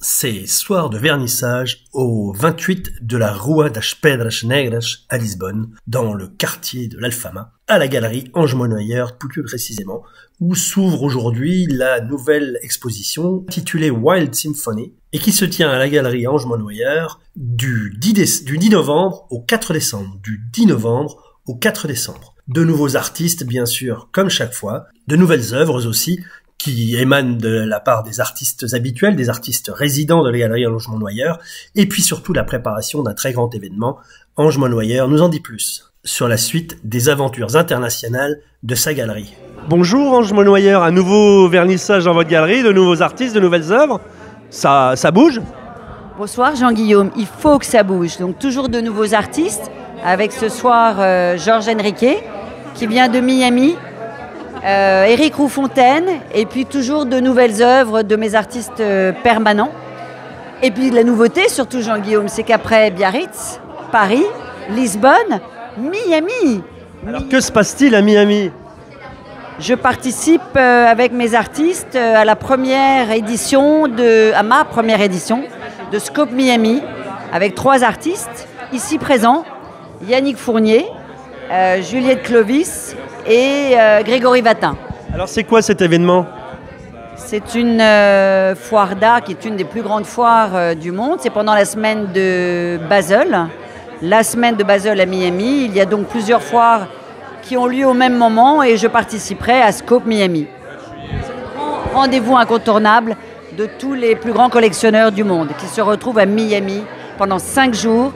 c'est soir de vernissage au 28 de la Rua das Pedras Negras à Lisbonne, dans le quartier de l'Alfama, à la galerie Ange-Monnoyer plus précisément, où s'ouvre aujourd'hui la nouvelle exposition intitulée Wild Symphony et qui se tient à la galerie Ange-Monnoyer du 10 novembre au 4 décembre. Du 10 novembre au 4 décembre. De nouveaux artistes, bien sûr, comme chaque fois, de nouvelles œuvres aussi, qui émanent de la part des artistes habituels, des artistes résidents de la galerie Ange-Monnoyer, et puis surtout la préparation d'un très grand événement. Ange-Monnoyer nous en dit plus sur la suite des aventures internationales de sa galerie. Bonjour Ange-Monnoyer, un nouveau vernissage dans votre galerie, de nouveaux artistes, de nouvelles œuvres. Ça bouge ? Bonsoir Jean-Guillaume, il faut que ça bouge. Donc toujours de nouveaux artistes, avec ce soir Georges Henriquet, qui vient de Miami, Éric Roufontaine, et puis toujours de nouvelles œuvres de mes artistes permanents. Et puis la nouveauté, surtout Jean-Guillaume, c'est qu'après Biarritz, Paris, Lisbonne, Miami. Alors que se passe-t-il à Miami ? Je participe avec mes artistes à ma première édition de Scope Miami, avec 3 artistes ici présents, Yannick Fournier, Juliette Clovis et Grégory Vatin. Alors c'est quoi cet événement ? C'est une foire d'art qui est une des plus grandes foires du monde. C'est pendant la semaine de Basel. La semaine de Basel à Miami. Il y a donc plusieurs foires qui ont lieu au même moment et je participerai à Scope Miami. Rendez-vous incontournable de tous les plus grands collectionneurs du monde qui se retrouvent à Miami pendant 5 jours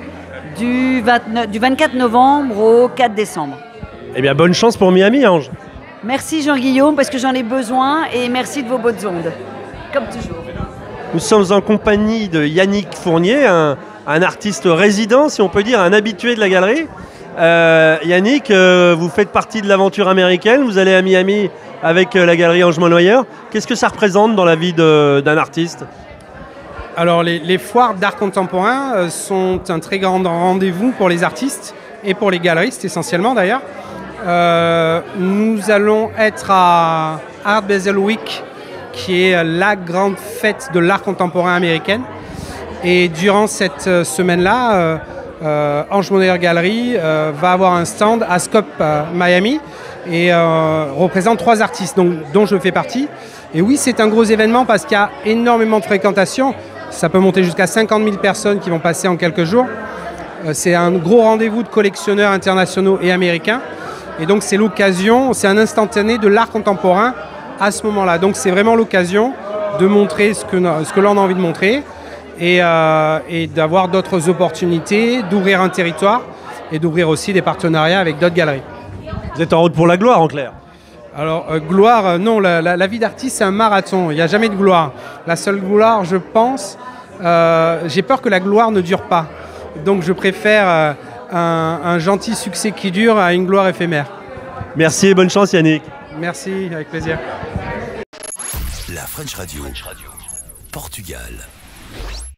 du 24 novembre au 4 décembre. Eh bien, bonne chance pour Miami, Ange. Merci Jean-Guillaume, parce que j'en ai besoin, et merci de vos bonnes ondes, comme toujours. Nous sommes en compagnie de Yannick Fournier, un artiste résident, si on peut dire, un habitué de la galerie. Yannick, vous faites partie de l'aventure américaine, vous allez à Miami avec la galerie Ange-Monnoyer. Qu'est-ce que ça représente dans la vie d'un artiste ? Alors les foires d'art contemporain sont un très grand rendez-vous pour les artistes et pour les galeristes essentiellement d'ailleurs. Nous allons être à Art Basel Week, qui est la grande fête de l'art contemporain américaine. Et durant cette semaine-là, Ange-Monnoyer Galerie va avoir un stand à Scope Miami et représente 3 artistes dont je fais partie. Et oui, c'est un gros événement parce qu'il y a énormément de fréquentation. Ça peut monter jusqu'à 50 000 personnes qui vont passer en quelques jours. C'est un gros rendez-vous de collectionneurs internationaux et américains. Et donc c'est l'occasion, c'est un instantané de l'art contemporain à ce moment-là. Donc c'est vraiment l'occasion de montrer ce que l'on a envie de montrer et d'avoir d'autres opportunités, d'ouvrir un territoire et d'ouvrir aussi des partenariats avec d'autres galeries. Vous êtes en route pour la gloire, en clair. Alors, gloire, non, la vie d'artiste, c'est un marathon. Il n'y a jamais de gloire. La seule gloire, je pense, j'ai peur que la gloire ne dure pas. Donc, je préfère un gentil succès qui dure à une gloire éphémère. Merci et bonne chance, Yannick. Merci, avec plaisir. La French Radio, Portugal.